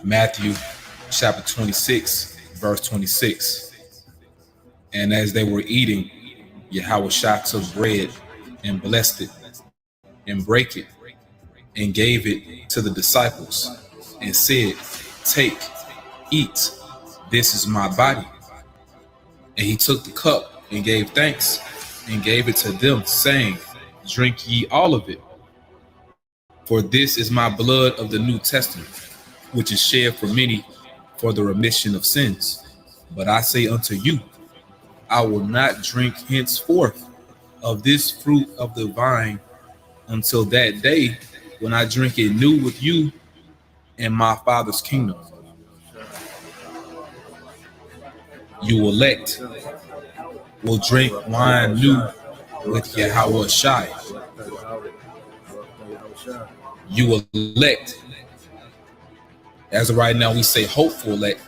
Matthew chapter 26, verse 26. And as they were eating, Yahushua took bread and blessed it and brake it and gave it to the disciples and said, "Take, eat, this is my body." And he took the cup and gave thanks and gave it to them, saying, "Drink ye all of it, for this is my blood of the New Testament, which is shed for many for the remission of sins. But I say unto you, I will not drink henceforth of this fruit of the vine until that day when I drink it new with you in my Father's kingdom." You elect will drink wine new with Yahweh Shai. You elect, as of right now we say hopeful elect.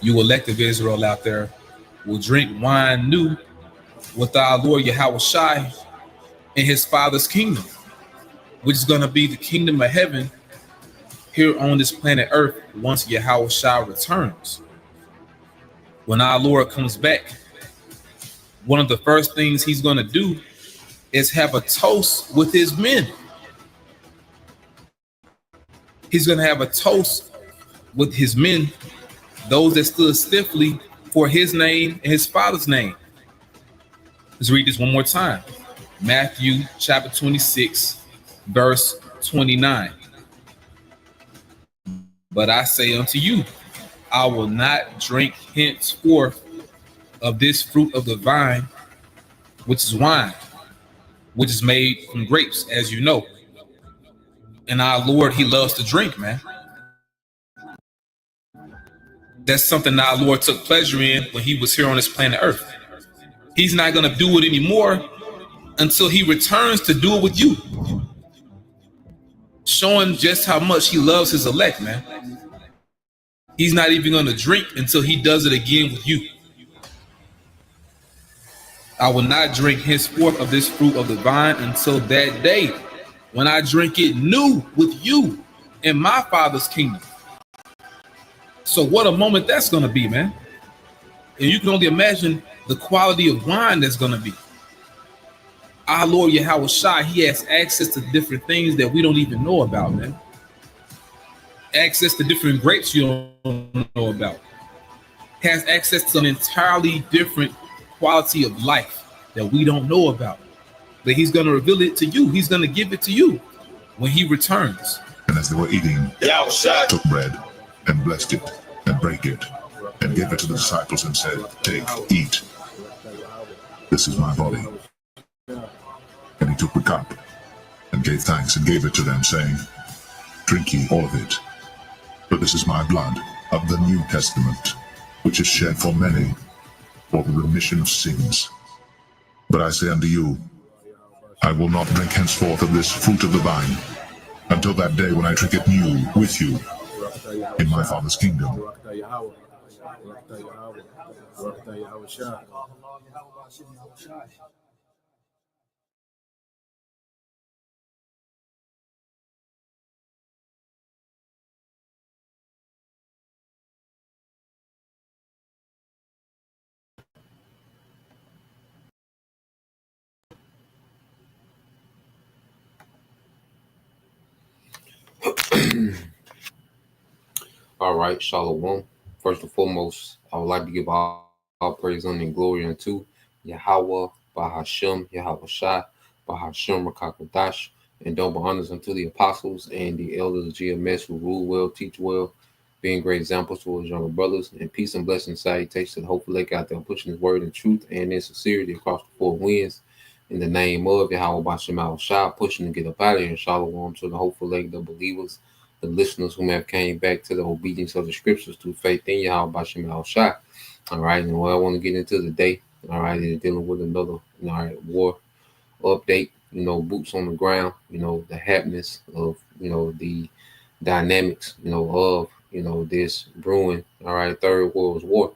You elect of Israel out there will drink wine new with our Lord Yahweh Shai in his Father's kingdom, which is going to be the kingdom of heaven here on this planet Earth once Yahweh Shai returns. When our Lord comes back, one of the first things he's going to do is have a toast with his men. He's going to have a toast with his men, those that stood stiffly for his name and his Father's name. Let's read this one more time. Matthew chapter 26, verse 29. But I say unto you, I will not drink henceforth of this fruit of the vine, which is wine, which is made from grapes, as you know. And our Lord, he loves to drink, man. That's something our Lord took pleasure in when he was here on this planet Earth. He's not going to do it anymore until he returns to do it with you, showing just how much he loves his elect, man. He's not even going to drink until he does it again with you. I will not drink henceforth of this fruit of the vine until that day when I drink it new with you in my Father's kingdom. So what a moment that's going to be, man. And you can only imagine the quality of wine that's going to be. Our Lord Yahweh Shai, he has access to different things that we don't even know about, man. Access to different grapes you don't know about. Has access to an entirely different quality of life that we don't know about. But he's going to reveal it to you. He's going to give it to you when he returns. And as they were eating, Yahweh took bread and blessed it and brake it and gave it to the disciples and said, "Take, eat. This is my body." And he took the cup and gave thanks and gave it to them, saying, "Drink ye all of it. For this is my blood of the New Testament, which is shed for many for the remission of sins. But I say unto you, I will not drink henceforth of this fruit of the vine until that day when I drink it new with you in my Father's kingdom." All right, Shalom. First and foremost, I would like to give all praise, honor, and glory unto Yahweh, Bahashem, Yahweh Shai, Bahashem, Rakakodash, and double honors unto the apostles and the elders of GMS who rule well, teach well, being great examples to his younger brothers, and peace and blessing salutations to the hopeful lake out there pushing his word in truth and in sincerity across the four winds. In the name of Yahweh Bahashem Shai, pushing to get up out of here. Shalom to the hopeful lake, the believers, the listeners who have came back to the obedience of the scriptures through faith in Yahweh Bahashem Shai. All right, and what I want to get into today, all right, is dealing with another, all right, war update, boots on the ground, the happenings of, the dynamics, of, this brewing, all right, Third World War.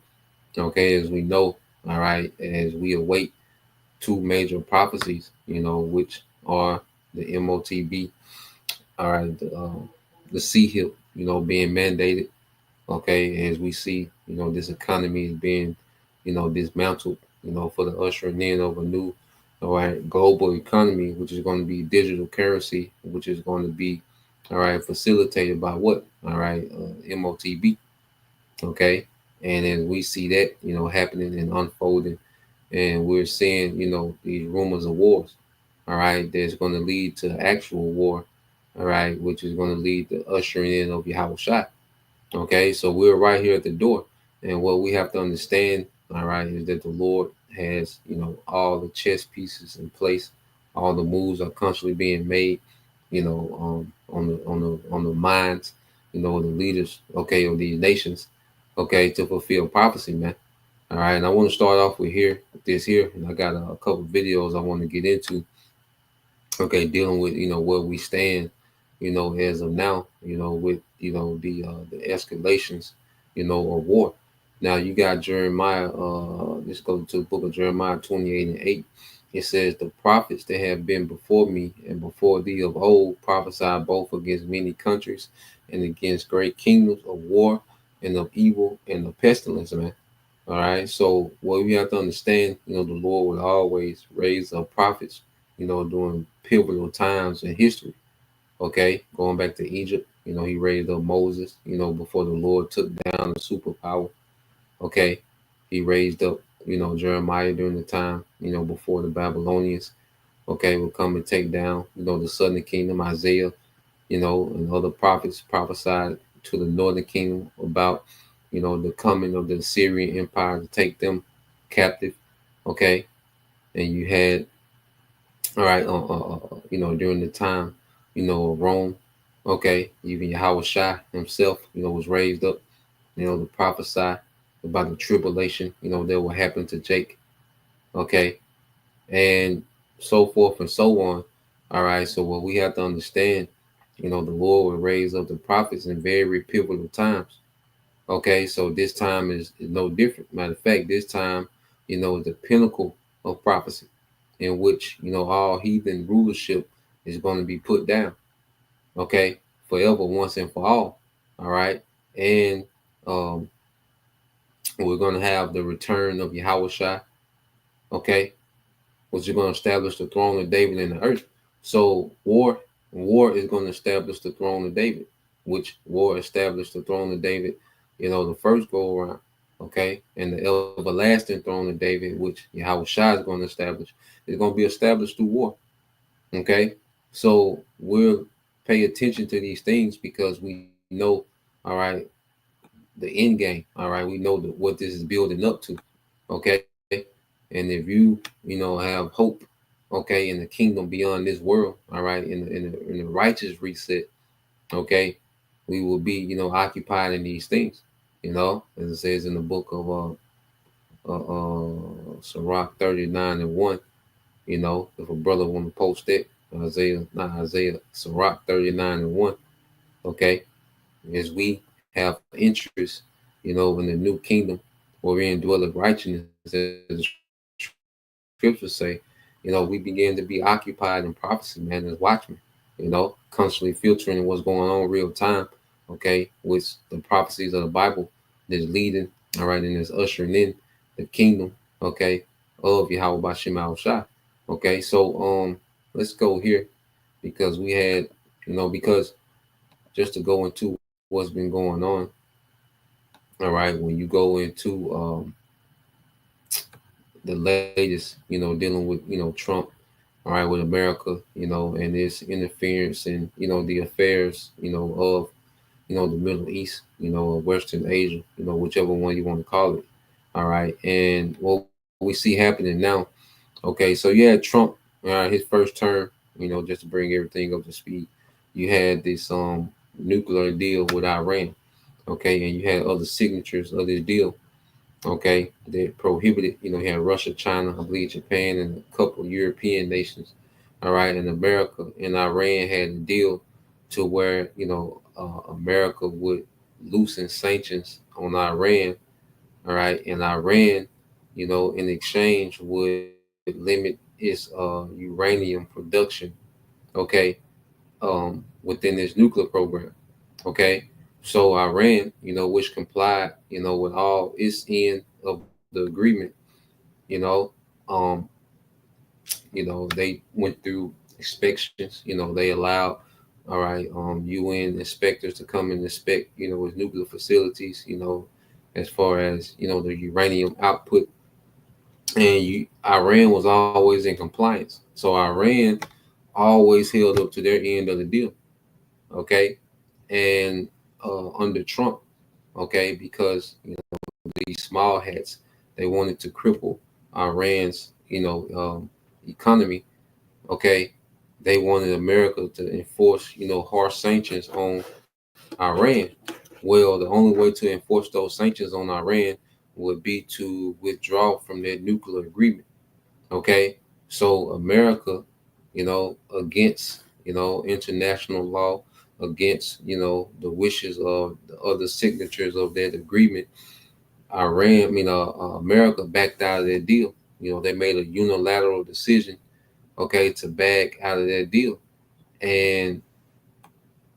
Okay, as we know, all right, as we await two major prophecies, which are the MOTB, all right, the C hip, being mandated. Okay, as we see, this economy is being, dismantled, for the ushering in of a new, all right, global economy, which is going to be digital currency, which is going to be, all right, facilitated by what? All right, MOTB. Okay, and as we see that, happening and unfolding, and we're seeing, these rumors of wars, all right, that's going to lead to actual war, all right, which is going to lead to ushering in of Yahweh Shai. Okay, so we're right here at the door. And what we have to understand, all right, is that the Lord has, all the chess pieces in place. All the moves are constantly being made, on the minds, of the leaders, okay, of these nations, okay, to fulfill prophecy, man. All right, and I want to start off with this here, and I got a couple videos I want to get into, okay, dealing with where we stand, as of now, with the escalations, of war. Now you got Jeremiah. Let's go to the book of Jeremiah 28:8. It says, "The prophets that have been before me and before thee of old prophesied both against many countries and against great kingdoms of war and of evil and of pestilence." Man. All right. So what we have to understand, the Lord will always raise up prophets, during pivotal times in history. Okay. Going back to Egypt, he raised up Moses, before the Lord took down the superpower. Okay. He raised up, Jeremiah during the time, before the Babylonians, okay, will come and take down, the southern kingdom, Isaiah, and other prophets prophesied to the northern kingdom about, the coming of the Assyrian Empire to take them captive. Okay, and you had, all right, during the time, of Rome. Okay, even Yahweh Shai himself, was raised up, to prophesy about the tribulation, that will happen to Jake. Okay, and so forth and so on. All right, so what we have to understand, the Lord will raise up the prophets in very pivotal times. Okay, so this time is no different. Matter of fact, this time, is the pinnacle of prophecy, in which all heathen rulership is going to be put down. Okay, forever, once and for all. All right, and um, we're going to have the return of Yahweh Shai. Okay, which is going to establish the throne of David in the earth. So war is going to establish the throne of David, which war established the throne of David, the first go around. Okay, and the everlasting throne of David, which Yahweh Shai is going to establish, is going to be established through war. Okay, so we'll pay attention to these things because we know, all right, the end game. All right, we know what this is building up to. Okay, and if you have hope, okay, in the kingdom beyond this world, all right, in the righteous reset, okay, we will be occupied in these things, as it says in the book of Sirach 39:1. If a brother want to post it, Isaiah, not Isaiah, Sirach 39:1. Okay, as we have interest, in the new kingdom wherein dwelleth righteousness, as the scriptures say, we begin to be occupied in prophecy, man, as watchmen, constantly filtering what's going on real time, okay, with the prophecies of the Bible that's leading, all right, and that's ushering in the kingdom, okay, of Yahweh Bashim Shai. Okay, so let's go here because we had, because just to go into what's been going on, all right, when you go into the latest, dealing with, Trump, all right, with America, and this interference in, the affairs, of, the Middle East, of Western Asia, whichever one you want to call it. All right. And what we see happening now, okay, so you had Trump, his first term, just to bring everything up to speed, you had this nuclear deal with Iran, okay, and you had other signatures of this deal, okay, that prohibited, you had Russia, China, I believe Japan, and a couple European nations, all right, and America and Iran had a deal to where, America would loosen sanctions on Iran, All right, and Iran, in exchange would limit its uranium production. Okay, within this nuclear program. Okay, so Iran, which complied, with all its end of the agreement, you know, um, they went through inspections. They allowed, all right, UN inspectors to come and inspect, with nuclear facilities, as far as the uranium output, and Iran was always in compliance. So Iran always held up to their end of the deal. Okay, and under Trump, okay, because these small hats, they wanted to cripple Iran's economy. Okay, they wanted America to enforce harsh sanctions on Iran. Well, the only way to enforce those sanctions on Iran would be to withdraw from their nuclear agreement. Okay, so America, against international law, against the wishes of the other signatures of that agreement, America backed out of that deal. They made a unilateral decision, okay, to back out of that deal. And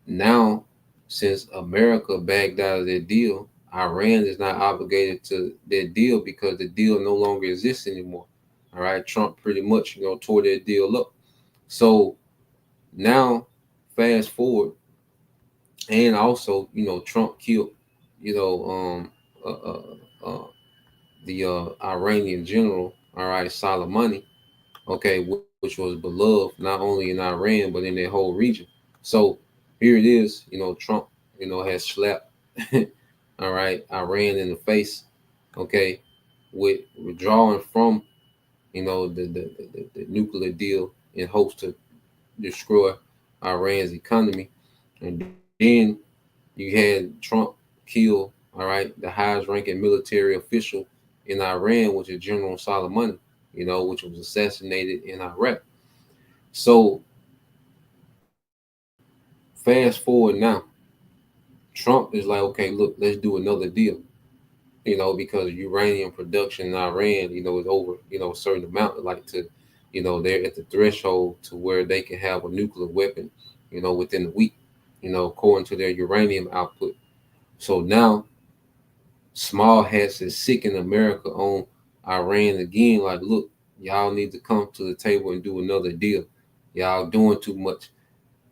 now, since America backed out of that deal, Iran is not obligated to that deal because the deal no longer exists anymore. All right, Trump pretty much tore that deal up. So now, fast forward, and also Trump killed you know uh, uh, uh, the Iranian general, all right, Soleimani, okay, which was beloved not only in Iran but in that whole region. So here it is, Trump, has slapped, all right, Iran in the face, okay, with withdrawing from, the nuclear deal in hopes to destroy Iran's economy. And then you had Trump kill, all right, the highest ranking military official in Iran, which is General Soleimani, which was assassinated in Iraq. So fast forward now, Trump is like, okay, look, let's do another deal, because uranium production in Iran, is over, a certain amount, like to, they're at the threshold to where they can have a nuclear weapon, within a week, according to their uranium output. So now small hats is sick in America on Iran again. Like, look, y'all need to come to the table and do another deal. Y'all doing too much,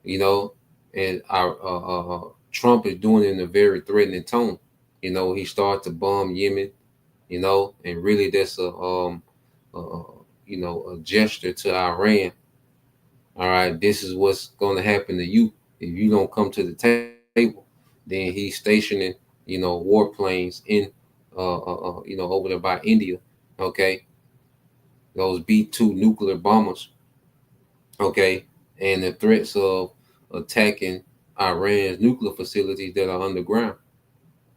you know. And our Trump is doing it in a very threatening tone. He started to bomb Yemen, and really that's uh, a gesture to Iran. All right, this is what's going to happen to you if you don't come to the table. Then he's stationing, warplanes in, over there by India. Okay, those B-2 nuclear bombers. Okay, and the threats of attacking Iran's nuclear facilities that are underground.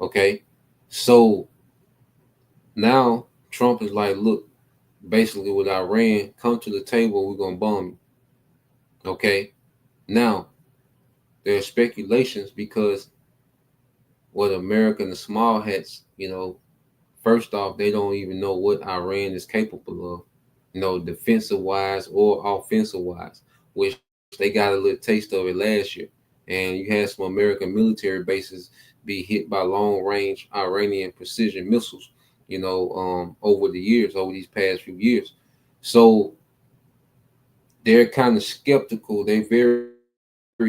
Okay, so now Trump is like, look, basically with Iran, come to the table, we're gonna bomb you. Okay, now there are speculations because what America and the small hats, first off, they don't even know what Iran is capable of, defensive wise or offensive wise, which they got a little taste of it last year. And you had some American military bases be hit by long range Iranian precision missiles, over the years, over these past few years. So they're kind of skeptical. They're very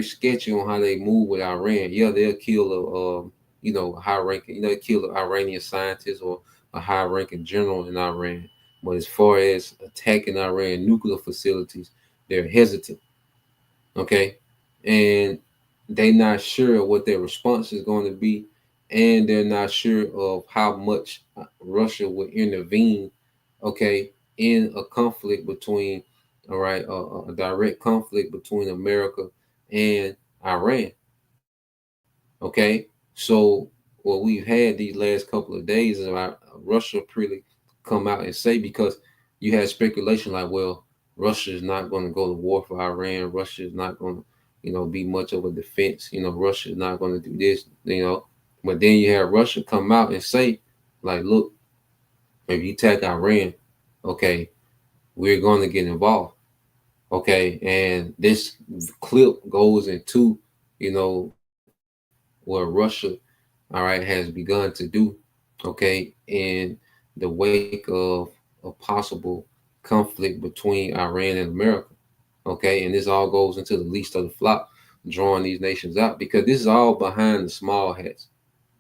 sketchy on how they move with Iran. Yeah, they'll kill a high ranking, kill an Iranian scientist or a high ranking general in Iran. But as far as attacking Iran nuclear facilities, they're hesitant. Okay, and they're not sure what their response is going to be, and they're not sure of how much Russia would intervene. Okay, in a conflict between, all right, a direct conflict between America and Iran. Okay, so what we've had these last couple of days is about Russia pretty come out and say, because you had speculation like, well, Russia is not going to go to war for Iran. Russia is not going to, be much of a defense. Russia is not going to do this. But then you have Russia come out and say, like, look, If you attack Iran, okay, we're going to get involved. Okay, and this clip goes into, you know, what Russia, all right, has begun to do, okay, in the wake of a possible conflict between Iran and America. Okay, and this all goes into the least of the flock, drawing these nations out because this is all behind the small hats.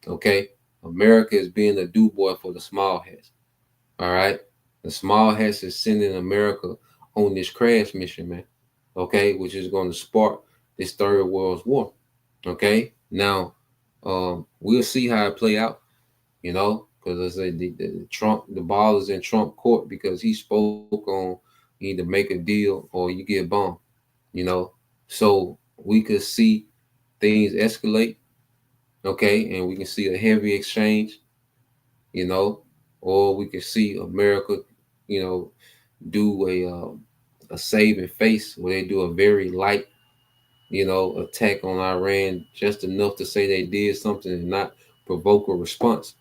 Okay, America is being a do boy for the small hats. All right, the small hats is sending America on this crash mission, man. Okay, which is going to spark this third world war. Okay, now we'll see how it play out. You know, because I said the Trump, the ball is in Trump court because he spoke on either make a deal or you get bombed. You know, so we could see things escalate. Okay, and we can see a heavy exchange. You know, or we can see America, you know, do a saving face where they do a very light, you know, attack on Iran, just enough to say they did something and not provoke a response.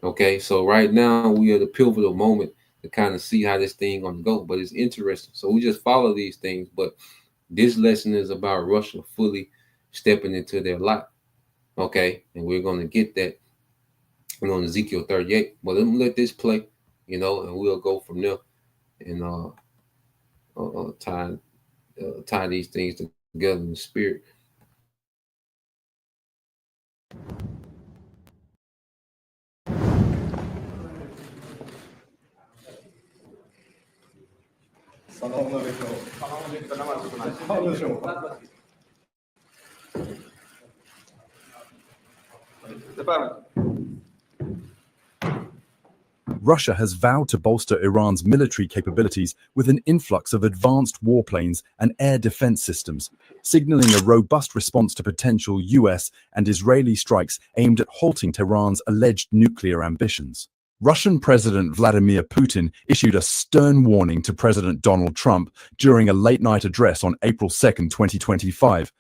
Okay, so right now we are the pivotal moment to kind of see how this thing gonna go. But it's interesting. So we just follow these things. But this lesson is about Russia fully stepping into their light. Okay, and we're gonna get that on Ezekiel 38. But let this play, you know, and we'll go from there and tie these things together in the spirit. Russia has vowed to bolster Iran's military capabilities with an influx of advanced warplanes and air defense systems, signaling a robust response to potential US and Israeli strikes aimed at halting Tehran's alleged nuclear ambitions. Russian President Vladimir Putin issued a stern warning to President Donald Trump during a late-night address on April 2, 2025,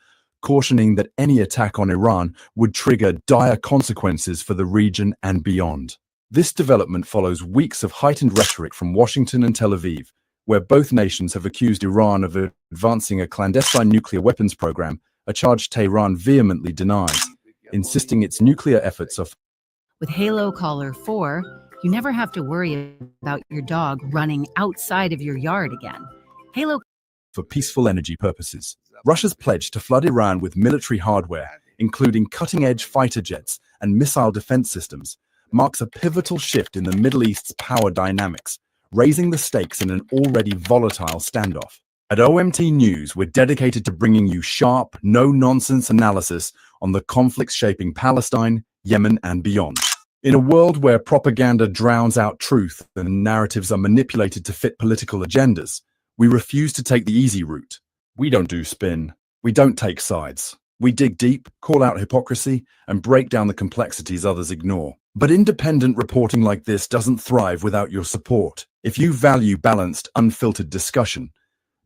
cautioning that any attack on Iran would trigger dire consequences for the region and beyond. This development follows weeks of heightened rhetoric from Washington and Tel Aviv, where both nations have accused Iran of advancing a clandestine nuclear weapons program, a charge Tehran vehemently denies, insisting its nuclear efforts are. With Halo Collar 4, you never have to worry about your dog running outside of your yard again. Halo for peaceful energy purposes. Russia's pledge to flood Iran with military hardware, including cutting-edge fighter jets and missile defense systems, marks a pivotal shift in the Middle East's power dynamics, raising the stakes in an already volatile standoff. At OMT News, we're dedicated to bringing you sharp, no-nonsense analysis on the conflicts shaping Palestine, Yemen, and beyond. In a world where propaganda drowns out truth and narratives are manipulated to fit political agendas, we refuse to take the easy route. We don't do spin. We don't take sides. We dig deep, call out hypocrisy, and break down the complexities others ignore. But independent reporting like this doesn't thrive without your support. If you value balanced, unfiltered discussion,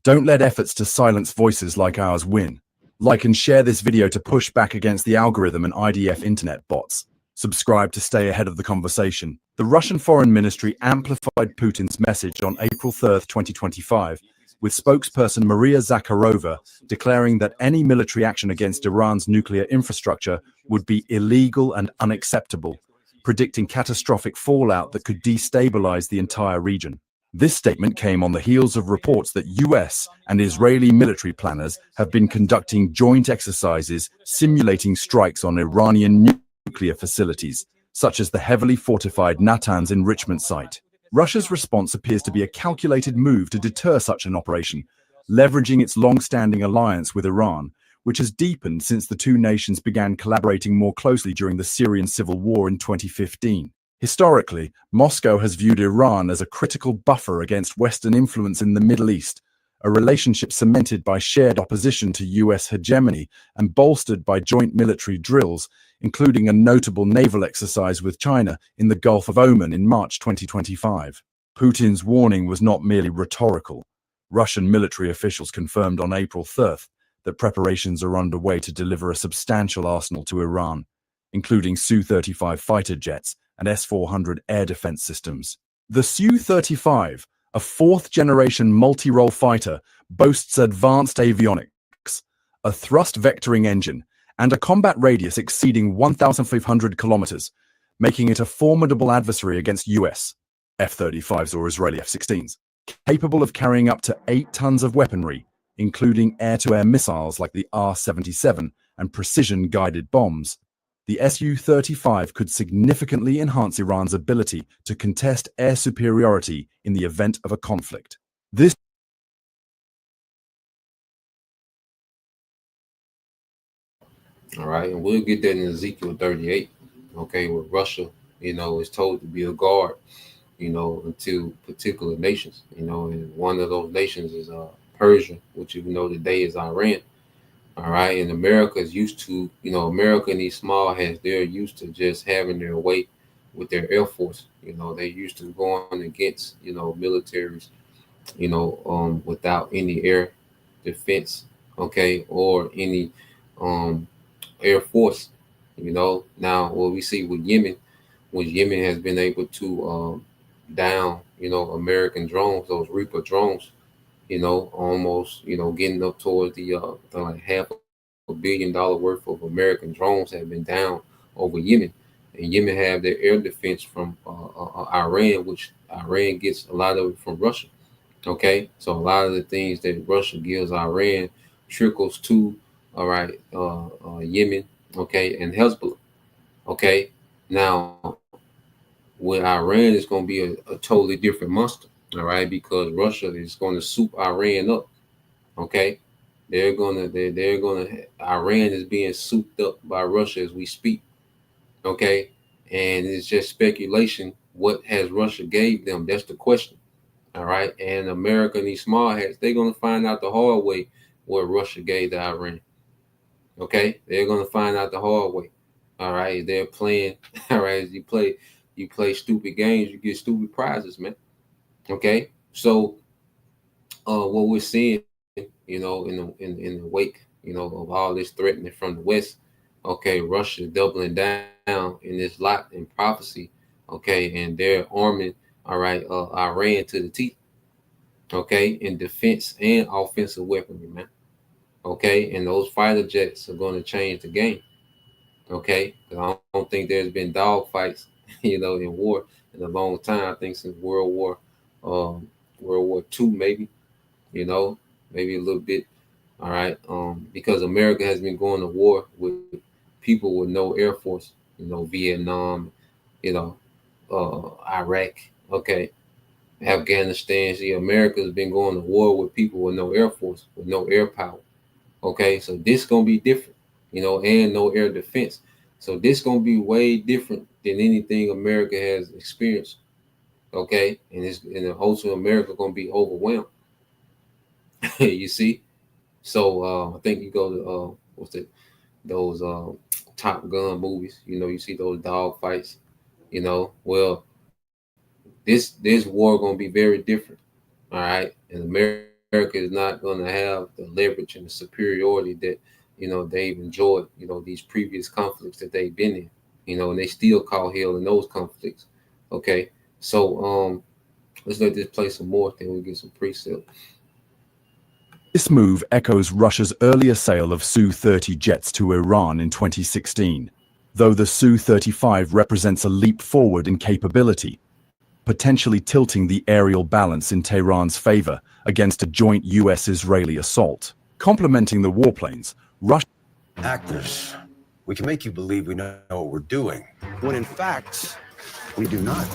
don't let efforts to silence voices like ours win. Like and share this video to push back against the algorithm and IDF internet bots. Subscribe to stay ahead of the conversation. The Russian Foreign Ministry amplified Putin's message on April 3, 2025, with spokesperson Maria Zakharova declaring that any military action against Iran's nuclear infrastructure would be illegal and unacceptable, predicting catastrophic fallout that could destabilize the entire region. This statement came on the heels of reports that US and Israeli military planners have been conducting joint exercises simulating strikes on Iranian nuclear facilities, such as the heavily fortified Natanz enrichment site. Russia's response appears to be a calculated move to deter such an operation, leveraging its long-standing alliance with Iran, which has deepened since the two nations began collaborating more closely during the Syrian civil war in 2015. Historically, Moscow has viewed Iran as a critical buffer against Western influence in the Middle East, a relationship cemented by shared opposition to US hegemony and bolstered by joint military drills, including a notable naval exercise with China in the Gulf of Oman in March 2025. Putin's warning was not merely rhetorical. Russian military officials confirmed on April 3rd that preparations are underway to deliver a substantial arsenal to Iran, including Su-35 fighter jets and S-400 air defense systems. The Su-35, a fourth-generation multi-role fighter, boasts advanced avionics, a thrust vectoring engine, and a combat radius exceeding 1,500 kilometers, making it a formidable adversary against US F-35s or Israeli F-16s, capable of carrying up to 8 tons of weaponry, including air-to-air missiles like the R-77 and precision-guided bombs. The Su-35 could significantly enhance Iran's ability to contest air superiority in the event of a conflict. This All right, and we'll get that in Ezekiel 38. Okay, where Russia, is told to be a guard, until particular nations, and one of those nations is Persia, which today is Iran. All right, and America is used to, America and these small heads, they're used to just having their way with their air force. They're used to going against, militaries, without any air defense, okay, or any air force. Now what we see with Yemen, when Yemen has been able to down, American drones, those Reaper drones, almost, getting up towards the like $500 million worth of American drones have been down over Yemen. And Yemen have their air defense from Iran, which Iran gets a lot of it from Russia. Okay, so a lot of the things that Russia gives Iran trickles to, all right, Yemen, okay, and Hezbollah. Okay, now with Iran, it's going to be a totally different monster. All right, because Russia is going to soup Iran up. Okay, Iran is being souped up by Russia as we speak. Okay, and it's just speculation. What has Russia gave them? That's the question. All right, and America and these small hats, they're going to find out the hard way what Russia gave to Iran. Okay, they're going to find out the hard way. All right, they're playing. All right, as you play stupid games, you get stupid prizes, man. Okay, so what we're seeing, in the wake, of all this threatening from the West, okay, Russia doubling down in this lot in prophecy, okay, and they're arming, all right, Iran to the teeth, okay, in defense and offensive weaponry, man, okay, and those fighter jets are going to change the game, okay, I don't think there's been dog fights, in war in a long time. I think since World War II, maybe, maybe a little bit. All right. Because America has been going to war with people with no air force, Vietnam, Iraq, okay, Afghanistan. See, America has been going to war with people with no air force, with no air power. Okay, so this gonna be different, and no air defense. So this gonna be way different than anything America has experienced. Okay, and the whole America gonna be overwhelmed. You see, so I think you go to those Top Gun movies. You see those dog fights. Well, this war gonna be very different. All right, and America is not gonna have the leverage and the superiority that they've enjoyed. These previous conflicts that they've been in. And they still call hell in those conflicts. Okay, so let's let this play some more, then we get some precept. This move echoes Russia's earlier sale of Su-30 jets to Iran in 2016, though the Su-35 represents a leap forward in capability, potentially tilting the aerial balance in Tehran's favor against a joint US-Israeli assault. Complementing the warplanes, Russia Actors, we can make you believe we know what we're doing, when in fact, we do not.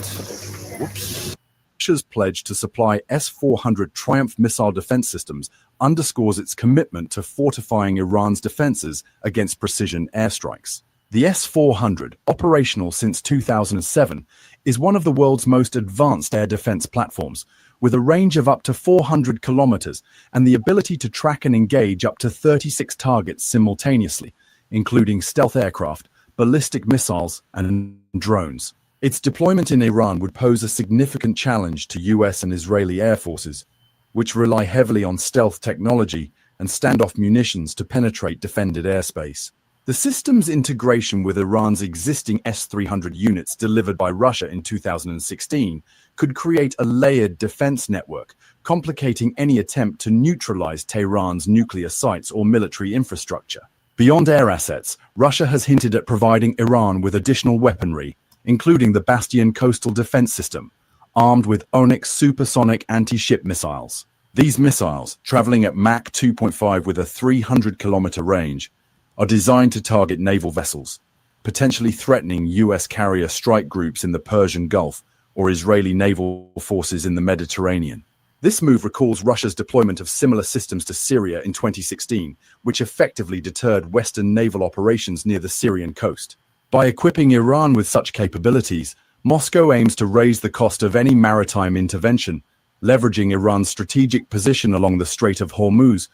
Whoops. Russia's pledge to supply S-400 Triumph missile defense systems underscores its commitment to fortifying Iran's defenses against precision airstrikes. The S-400, operational since 2007, is one of the world's most advanced air defense platforms, with a range of up to 400 kilometers and the ability to track and engage up to 36 targets simultaneously, including stealth aircraft, ballistic missiles, and drones. Its deployment in Iran would pose a significant challenge to US and Israeli air forces, which rely heavily on stealth technology and standoff munitions to penetrate defended airspace. The system's integration with Iran's existing S-300 units delivered by Russia in 2016 could create a layered defense network, complicating any attempt to neutralize Tehran's nuclear sites or military infrastructure. Beyond air assets, Russia has hinted at providing Iran with additional weaponry, including the Bastion coastal defense system, armed with Onyx supersonic anti-ship missiles. These missiles, traveling at Mach 2.5 with a 300-kilometer range, are designed to target naval vessels, potentially threatening U.S. carrier strike groups in the Persian Gulf or Israeli naval forces in the Mediterranean. This move recalls Russia's deployment of similar systems to Syria in 2016, which effectively deterred Western naval operations near the Syrian coast. By equipping Iran with such capabilities, Moscow aims to raise the cost of any maritime intervention, leveraging Iran's strategic position along the Strait of Hormuz,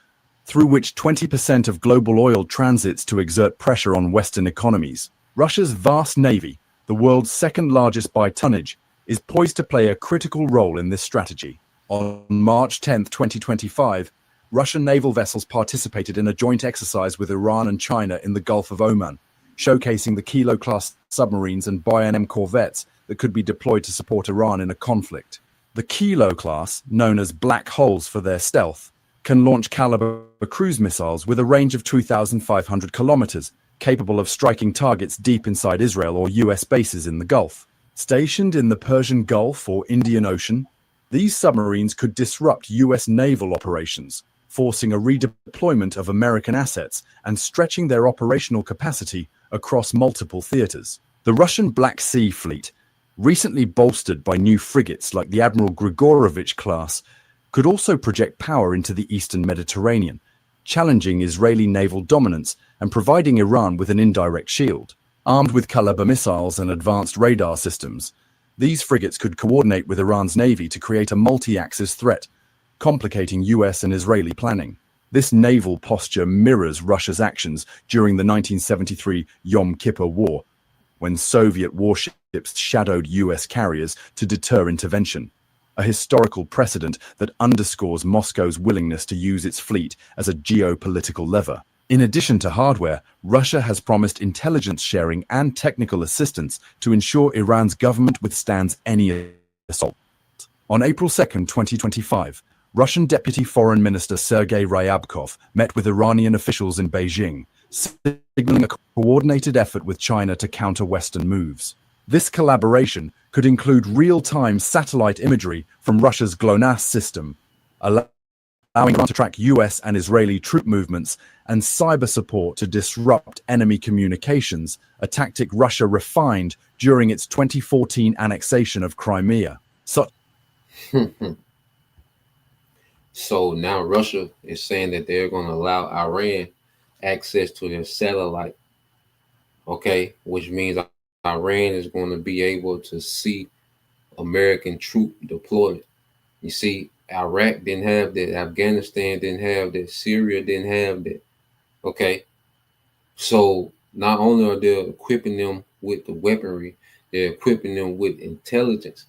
through which 20% of global oil transits to exert pressure on Western economies. Russia's vast navy, the world's second largest by tonnage, is poised to play a critical role in this strategy. On March 10, 2025, Russian naval vessels participated in a joint exercise with Iran and China in the Gulf of Oman, showcasing the Kilo-class submarines and BNM corvettes that could be deployed to support Iran in a conflict. The Kilo class, known as black holes for their stealth, can launch caliber cruise missiles with a range of 2,500 kilometers, capable of striking targets deep inside Israel or US bases in the Gulf. Stationed in the Persian Gulf or Indian Ocean, these submarines could disrupt US naval operations, forcing a redeployment of American assets and stretching their operational capacity across multiple theaters. The Russian Black Sea Fleet, recently bolstered by new frigates like the Admiral Grigorovich class, could also project power into the eastern Mediterranean, challenging Israeli naval dominance and providing Iran with an indirect shield. Armed with Kalibr missiles and advanced radar systems, these frigates could coordinate with Iran's navy to create a multi-axis threat, complicating US and Israeli planning. This naval posture mirrors Russia's actions during the 1973 Yom Kippur War, when Soviet warships shadowed US carriers to deter intervention, a historical precedent that underscores Moscow's willingness to use its fleet as a geopolitical lever. In addition to hardware, Russia has promised intelligence sharing and technical assistance to ensure Iran's government withstands any assault. On April 2, 2025, Russian Deputy Foreign Minister Sergei Ryabkov met with Iranian officials in Beijing, signaling a coordinated effort with China to counter Western moves. This collaboration could include real-time satellite imagery from Russia's GLONASS system, allowing Iran to track US and Israeli troop movements, and cyber support to disrupt enemy communications, a tactic Russia refined during its 2014 annexation of Crimea. So now Russia is saying that they're going to allow Iran access to their satellite, okay, which means Iran is going to be able to see American troop deployment. You see, Iraq didn't have that, Afghanistan didn't have that, Syria didn't have that, okay? So not only are they equipping them with the weaponry, they're equipping them with intelligence,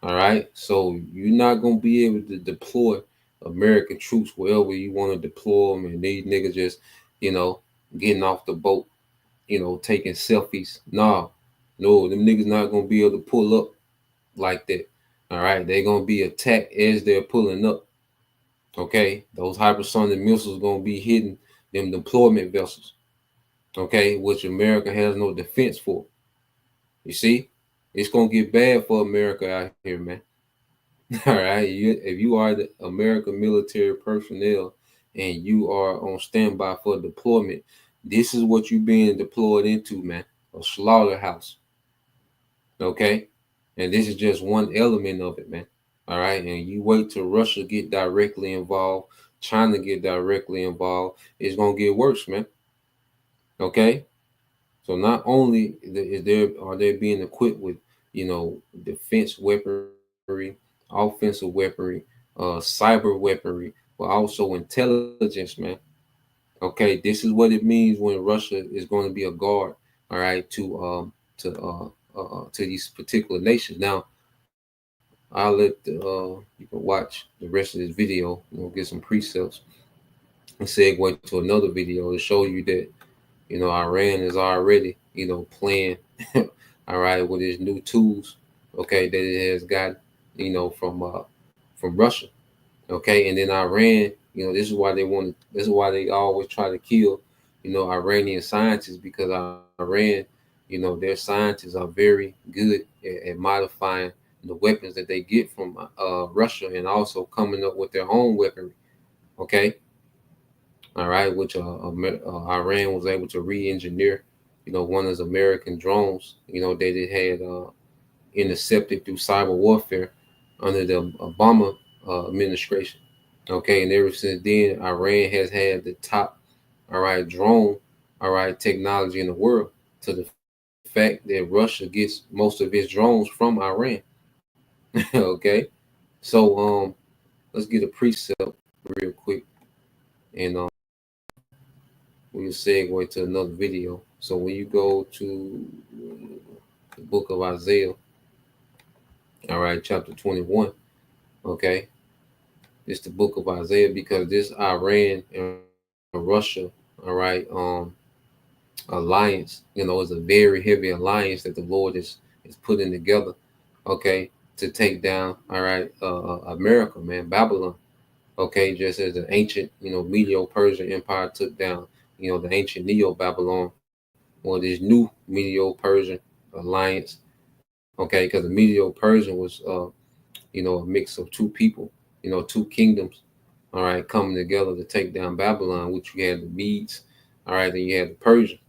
all right? So you're not going to be able to deploy American troops wherever you want to deploy them, and these niggas just, getting off the boat, taking selfies. No, them niggas not going to be able to pull up like that. All right, they're going to be attacked as they're pulling up. Okay, those hypersonic missiles going to be hitting them deployment vessels. Okay, which America has no defense for. You see, it's going to get bad for America out here, man. All right, if you are the American military personnel and you are on standby for deployment, this is what you're being deployed into, man. A slaughterhouse. Okay, and this is just one element of it, man. All right, and you wait till Russia get directly involved, China get directly involved, it's gonna get worse, man. Okay, so not only are they being equipped with defense weaponry, offensive weaponry, cyber weaponry, but also intelligence, man. Okay, this is what it means when Russia is going to be a guard, all right, to these particular nations. Now, I'll let you can watch the rest of this video. We'll get some precepts and segue to another video to show you that Iran is already playing all right with its new tools, okay, that it has got from Russia. Okay, and then Iran, this is why they want to. This is why they always try to kill, Iranian scientists, because Iran, their scientists are very good at modifying the weapons that they get from Russia, and also coming up with their own weaponry. Okay, all right, which Iran was able to re-engineer, one of those American drones, that it had intercepted through cyber warfare under the Obama administration. Okay, and ever since then, Iran has had the top, all right, drone, all right, technology in the world, to the fact that Russia gets most of its drones from Iran. Okay, so let's get a precept real quick, and we'll segue to another video. So when you go to the book of Isaiah, all right, chapter 21, okay, it's the book of Isaiah, because this Iran and Russia, all right, alliance, is a very heavy alliance that the Lord is putting together, okay, to take down, all right, America, man, Babylon, okay, just as the ancient, Medo-Persian Empire took down, the ancient Neo-Babylon, or this new Medo-Persian alliance, okay, because the Medo-Persian was, a mix of two people, two kingdoms, all right, coming together to take down Babylon, which you had the Medes, all right, then you had the Persian.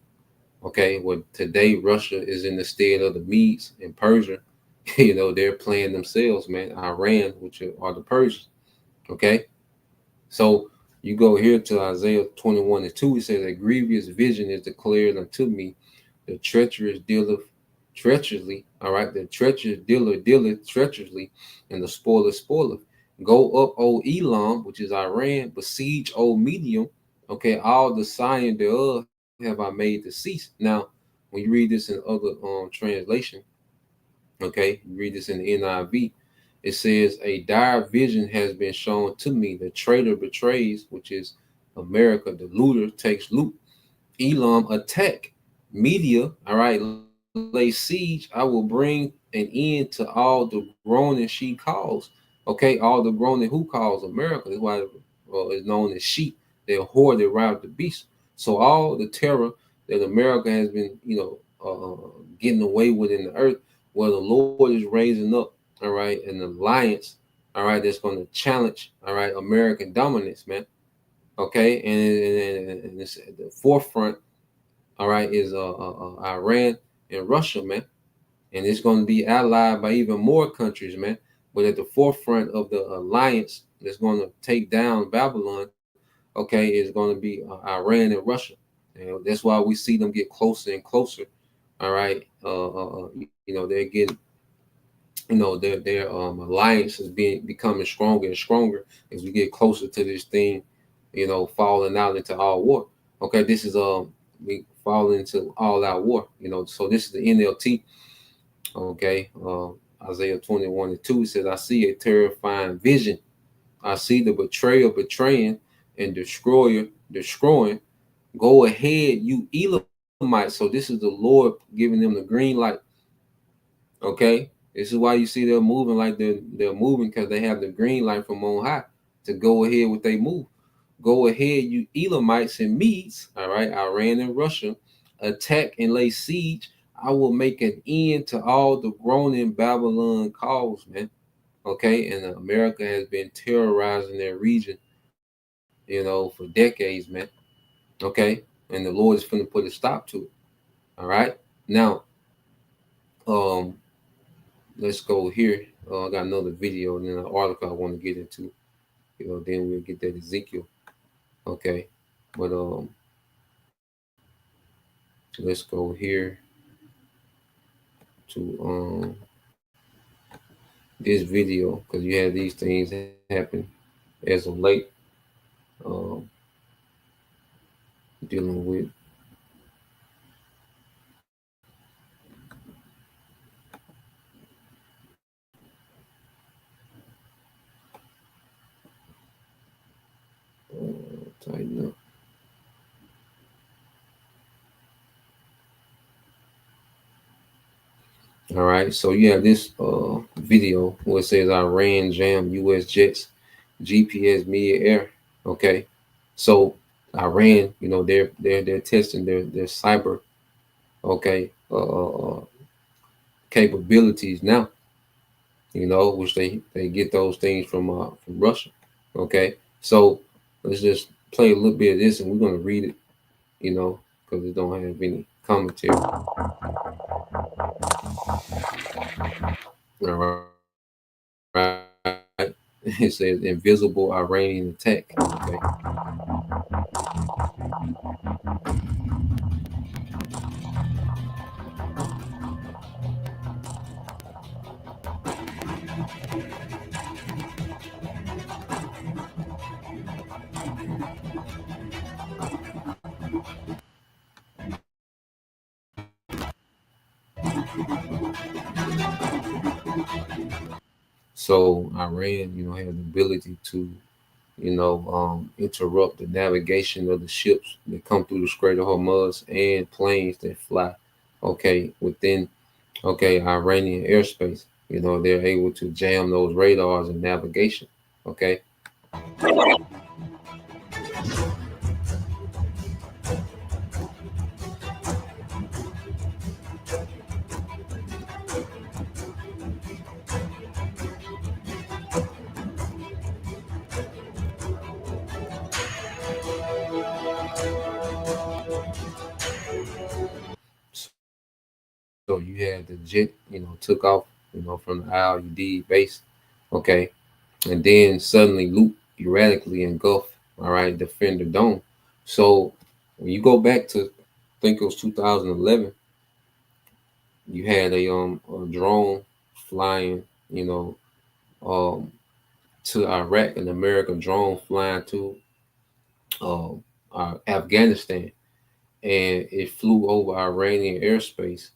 Okay, well, today Russia is in the stead of the Medes and Persia. They're playing themselves, man. Iran, which are the Persians. Okay, so you go here to Isaiah 21:2. It says, "A grievous vision is declared unto me. The treacherous dealer treacherously. All right, the treacherous dealer treacherously, and the spoiler spoiler. Go up, O Elam, which is Iran. Besiege, O Medium. Okay, all the sign thereof have I made to cease." Now, when you read this in other translation, okay, you read this in the NIV, it says, "A dire vision has been shown to me. The traitor betrays," which is America. The looter takes loot. Elam attack. Media, all right, lay siege. I will bring an end to all the groaning she calls. Okay, all the groaning who calls America. That's why it's known as sheep. They're hoarded around the beast. So all the terror that America has been, getting away with in the earth, well, the Lord is raising up, all right, an alliance, all right, that's going to challenge, all right, American dominance, man. Okay, and it's at the forefront, all right, is Iran and Russia, man, and it's going to be allied by even more countries, man. But at the forefront of the alliance that's going to take down Babylon, okay, is going to be Iran and Russia. That's why we see them get closer and closer. All right, they're getting, their alliance is becoming stronger and stronger as we get closer to this thing, falling out into all war. Okay, this is we fall into all out war. So this is the NLT. Okay, Isaiah 21:2 says, "I see a terrifying vision. I see the betrayer betraying and destroyer destroying. Go ahead, you Elamites." So this is the Lord giving them the green light. Okay, this is why you see they're moving like they're moving, because they have the green light from on high to go ahead with they move. Go ahead, you Elamites and Medes, all right, Iran and Russia, attack and lay siege. I will make an end to all the groaning Babylon calls, man. Okay, and America has been terrorizing their region, for decades, man. Okay, and the Lord is going to put a stop to it. All right, now, um, let's go here. I got another video and then an article I want to get into. Then we'll get that Ezekiel. Okay, but let's go here to this video, because you have these things happen as of late. Um, Dealing with tighten up. All right, so you have this video where it says Iran jammed U.S. jets GPS mid-air. Okay, so Iran, they're testing their cyber, okay, capabilities now. Which they get those things from Russia. Okay, so let's just play a little bit of this, and we're gonna read it. Because it don't have any commentary. All right, it says invisible Iranian attack. Okay. So Iran, has the ability to, interrupt the navigation of the ships that come through the Strait of Hormuz and planes that fly, okay, within, Iranian airspace. They're able to jam those radars and navigation, okay. So you had the jet, took off, from the ILD base, okay, and then suddenly loop erratically engulf, all right, Defender Dome. So when you go back to, I think it was 2011, you had a drone flying, um, to Iraq, an American drone flying to Afghanistan, and it flew over Iranian airspace,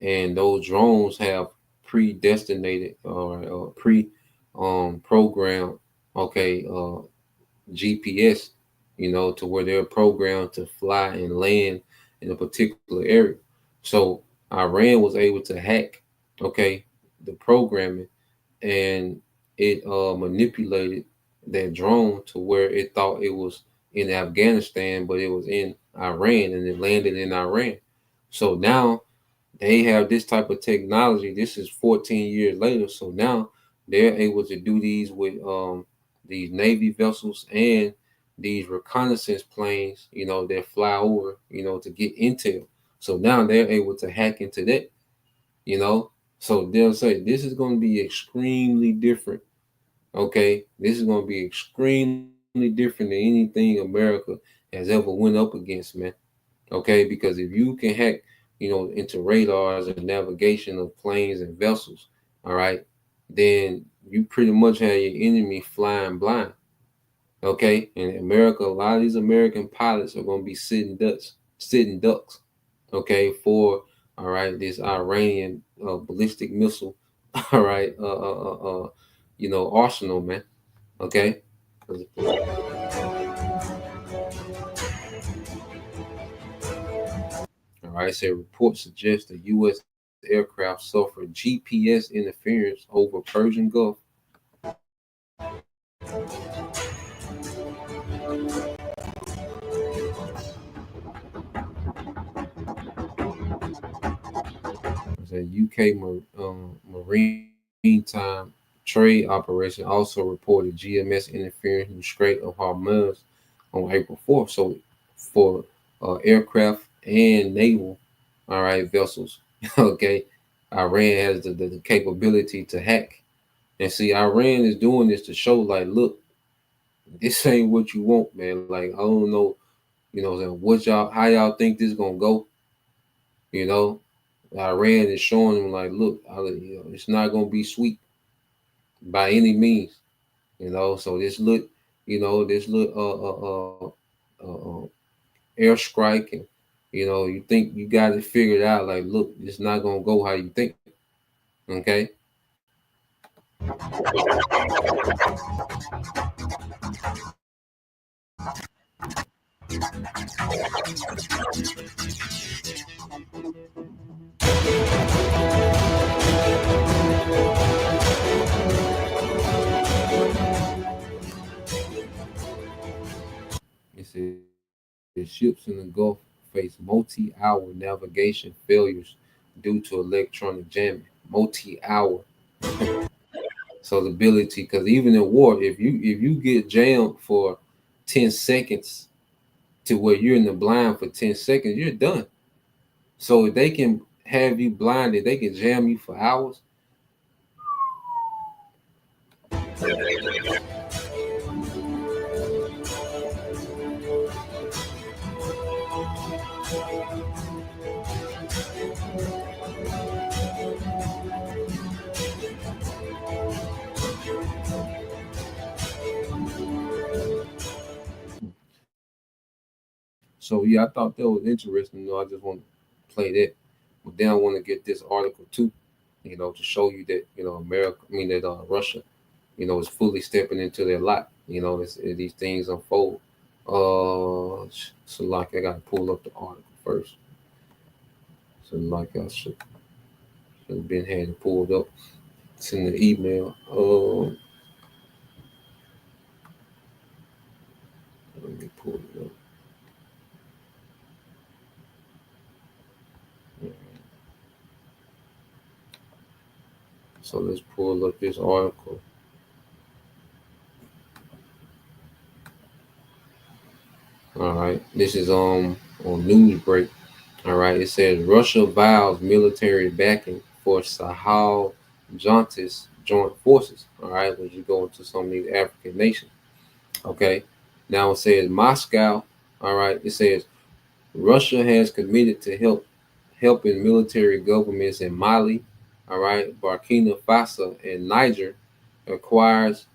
and those drones have predestinated or pre programmed, okay, GPS, to where they're programmed to fly and land in a particular area. So Iran was able to hack, okay, the programming, and it manipulated that drone to where it thought it was in Afghanistan, but it was in Iran, and it landed in Iran. So now they have this type of technology. This is 14 years later. So now they're able to do these with these Navy vessels and these reconnaissance planes, that fly over, to get intel. So now they're able to hack into that, you know. So they'll say this is going to be extremely different. Okay, this is going to be extremely different than anything America has ever went up against, man. Okay, because if you can hack, into radars and navigation of planes and vessels, all right, then you pretty much have your enemy flying blind. Okay, in America, a lot of these American pilots are going to be sitting ducks. Okay, for all right, this Iranian ballistic missile, all right, arsenal, man. Okay. All right, so reports suggest the U.S. aircraft suffered GPS interference over Persian Gulf. The UK Maritime Trade Operation also reported GMS interference in the Strait of Hormuz on April 4th. So for aircraft and naval, all right, vessels, okay, Iran has the capability to hack. And see, Iran is doing this to show, like, look, this ain't what you want, man. Like, I don't know, what how y'all think this gonna go, you know. Iran is showing them, like, look, it's not gonna be sweet by any means, So this airstrike, and you think you got it figured out. Like, look, it's not gonna go how you think. Okay. ships in the Gulf face multi-hour navigation failures due to electronic jamming. Multi-hour. So the ability, because even in war, if you get jammed for 10 seconds to where you're in the blind for 10 seconds, you're done. So if they can have you blinded, they can jam you for hours. So yeah, I thought that was interesting. I just want to play that, but then I want to get this article too. To show you that America, I mean that Russia, is fully stepping into their lot. These things unfold. So like I gotta pull up the article first. So like I should have been had it pulled up. It's in the email. Let me pull it up. So let's pull up this article. All right, this is on Newsbreak. All right, it says Russia vows military backing for Sahel Juntas joint forces. All right, as you go into some of these African nations. Okay, now it says Moscow. All right, it says Russia has committed to helping military governments in Mali, all right, Burkina Faso, and Niger acquires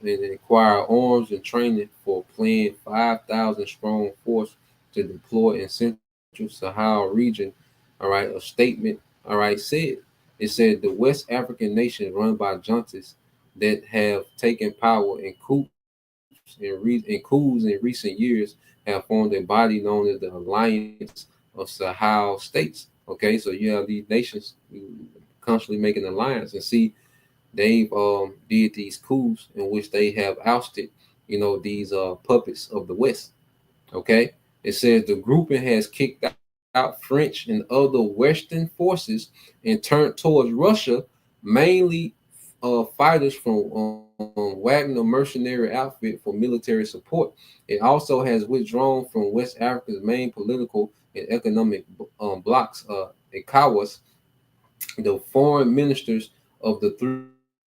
acquire arms and training for a planned 5,000 strong force to deploy in Central Sahel region. All right, a statement, all right, said the West African nations run by juntas that have taken power in coups in recent years have formed a body known as the Alliance of Sahel States. Okay, so you have these nations constantly making alliance and see they've did these coups in which they have ousted, these puppets of the West. Okay, it says the grouping has kicked out French and other Western forces and turned towards Russia, mainly fighters from Wagner mercenary outfit for military support. It also has withdrawn from West Africa's main political and economic blocks, ECOWAS. The foreign ministers of the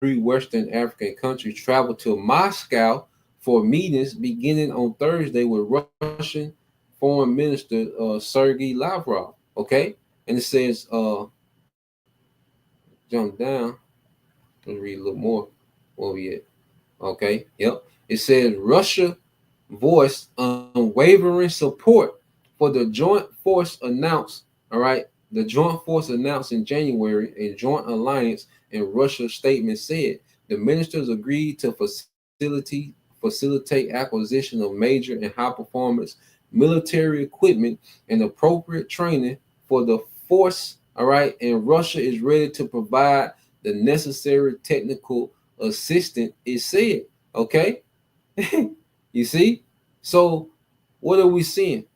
three Western African countries traveled to Moscow for meetings beginning on Thursday with Russian Foreign Minister Sergei Lavrov. Okay, and it says, jump down. Let's read a little more. Where we at? Okay, yep. It says Russia voiced unwavering support for the joint force announced. All right, the joint force announced in January a joint alliance, and Russia's statement said the ministers agreed to facilitate acquisition of major and high performance military equipment and appropriate training for the force. All right, and Russia is ready to provide the necessary technical assistance. It said, okay, you see. So what are we seeing?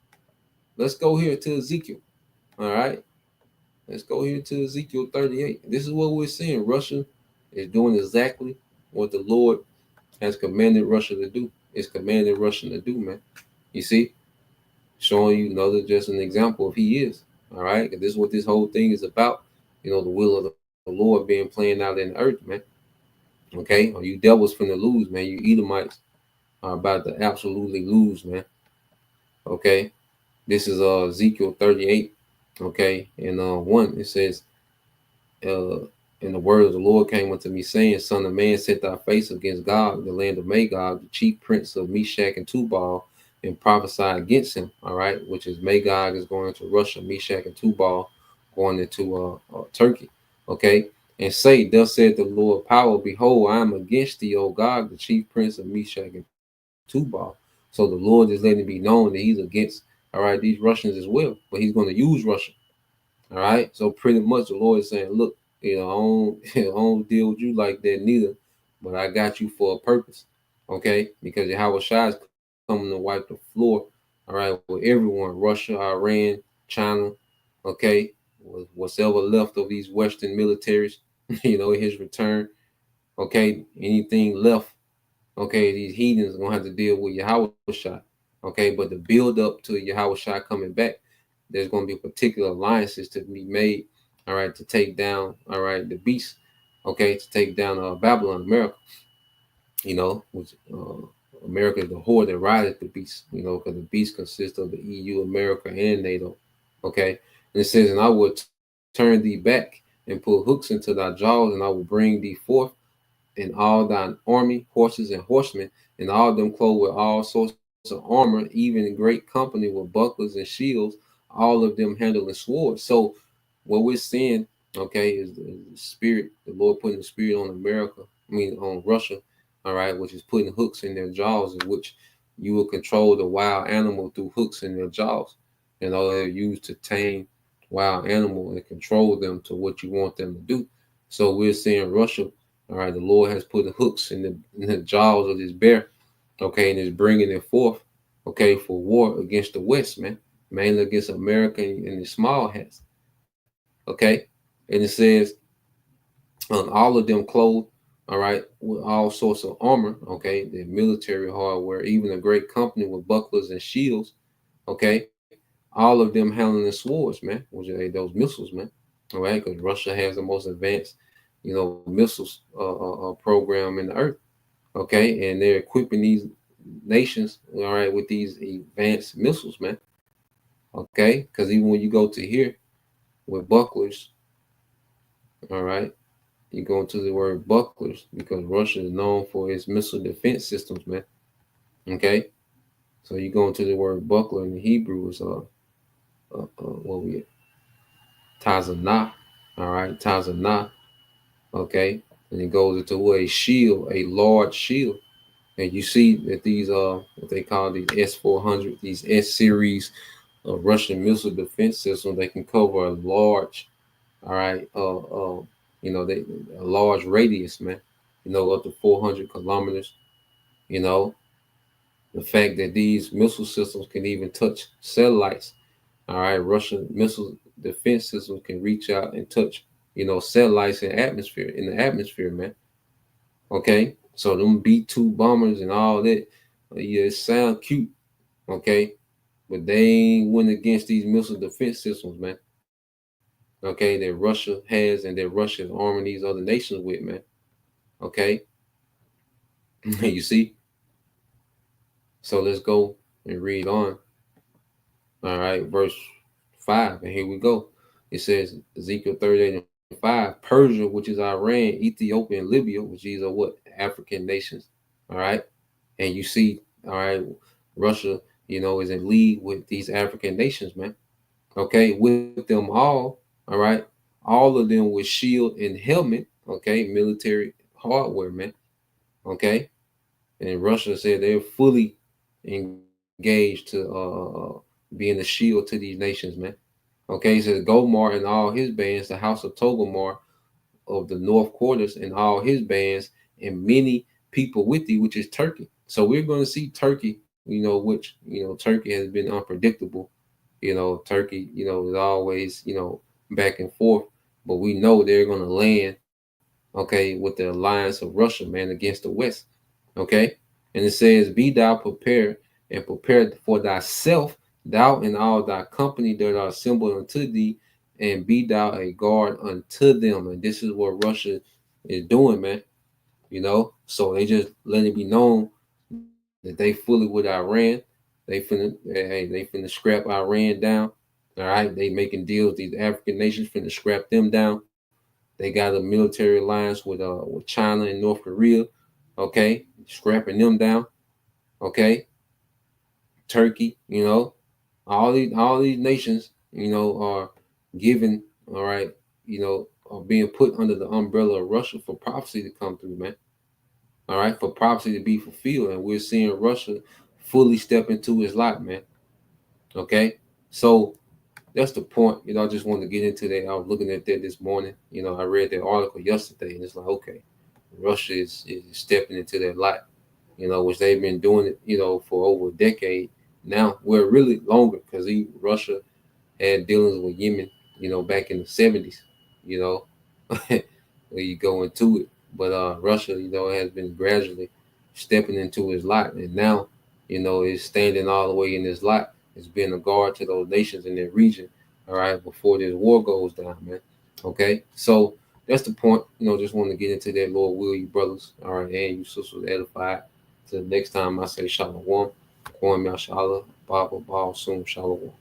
Let's go here to Ezekiel. All right. Let's go here to Ezekiel 38. This is what we're seeing. Russia is doing exactly what the Lord has commanded Russia to do. It's commanded Russia to do, man. You see? Showing you another just an example of he is. All right. This is what this whole thing is about. The will of the Lord being playing out in the earth, man. Okay. Or you devils finna lose, man. You Edomites are about to absolutely lose, man. Okay. This is Ezekiel 38. Okay. And 1, it says, uh, and the word of the Lord came unto me, saying, Son of man, set thy face against God, the land of Magog, the chief prince of Meshach and Tubal, and prophesy against him. All right, which is Magog is going into Russia, Meshach and Tubal going into Turkey. Okay, and say, Thus said the Lord power, behold, I am against thee, O God, the chief prince of Meshach and Tubal. So the Lord is letting it be known that he's against, all right, these Russians as well, but he's going to use Russia. All right. So pretty much the Lord is saying, look, I don't, I don't deal with you like that neither, but I got you for a purpose. Okay. Because Yahweh Shai is coming to wipe the floor. all right, with everyone, Russia, Iran, China, okay, what's ever left of these Western militaries, in his return, okay, anything left, okay, these heathens are gonna have to deal with Yahweh shot, okay, but the build up to Yahweh shot coming back, there's gonna be particular alliances to be made, all right, to take down, all right, the beast, okay, to take down Babylon, America, which America is the whore that rideth the beast, because the beast consists of the EU, America, and NATO. Okay. And it says, and I will turn thee back and put hooks into thy jaws, and I will bring thee forth and all thine army, horses and horsemen, and all them clothed with all sorts of armor, even in great company with bucklers and shields, all of them handling swords. So what we're seeing, okay, is the spirit, the Lord putting the spirit on America, on Russia, all right, which is putting hooks in their jaws, in which you will control the wild animal through hooks in their jaws. And all they're used to tame wild animal and control them to what you want them to do. So we're seeing Russia, all right, the Lord has put the hooks in the jaws of this bear, okay, and is bringing it forth, okay, for war against the West, man, mainly against America and the small hats, okay, and it says, all of them clothed, all right, with all sorts of armor, okay, the military hardware, even a great company with bucklers and shields, okay, all of them handling the swords, man, which are those missiles, man, all right, because Russia has the most advanced, missiles program in the earth, okay, and they're equipping these nations, all right, with these advanced missiles, man, okay, because even when you go to here with bucklers, all right, you go into the word bucklers because Russia is known for its missile defense systems, man. Okay, so you go into the word buckler in the Hebrew is what we tazanah, all right, tazanah, okay, and it goes into what a shield, a large shield, and you see that these what they call these S-400, these S series of Russian missile defense systems, they can cover a large, all right, they a large radius, man, up to 400 kilometers, you know, the fact that these missile systems can even touch satellites, all right, Russian missile defense systems can reach out and touch, satellites in the atmosphere, man. Okay, so them B-2 bombers and all that, yeah, it sound cute, okay, but they ain't went against these missile defense systems, man. Okay, that Russia has and that Russia is arming these other nations with, man. Okay, you see. So let's go and read on. All right, verse 5, and here we go. It says Ezekiel 38:5, Persia, which is Iran, Ethiopia, and Libya, which these are what? African nations. All right. And you see, all right, Russia, is in league with these African nations, man. Okay, with them all right, all of them with shield and helmet, okay, military hardware, man. Okay. And Russia said they're fully engaged to being a shield to these nations, man. Okay, he says Gomar and all his bands, the house of Togomar of the north quarters and all his bands, and many people with thee, which is Turkey. So we're going to see Turkey, which, Turkey has been unpredictable. Turkey, is always, back and forth, but we know they're going to land, okay, with the alliance of Russia, man, against the West. Okay. And it says, be thou prepared and prepared for thyself, thou and all thy company that are assembled unto thee, and be thou a guard unto them. And this is what Russia is doing, man. So they just let it be known that they fully with Iran. They finna scrap Iran down. All right. They making deals, these African nations finna scrap them down. They got a military alliance with China and North Korea. Okay, scrapping them down. Okay, Turkey. All these nations. Are given. All right. Are being put under the umbrella of Russia for prophecy to come through, man. All right, for prophecy to be fulfilled, and we're seeing Russia fully step into his lot, man. Okay, so that's the point. I just wanted to get into that. I was looking at that this morning. I read that article yesterday, and it's like, okay, Russia is stepping into that lot, which they've been doing it, for over a decade now, we're really longer because Russia had dealings with Yemen, back in the 70s, you know, where you go into it. But Russia, has been gradually stepping into his lot, and now, is standing all the way in his lot. It's being a guard to those nations in their region, all right, before this war goes down, man. Okay, so that's the point. Just want to get into that. Lord will you brothers, all right, and you sisters edified. Till next time, I say shalom. Kwam Yashala, Baba Baal Soon, shalom.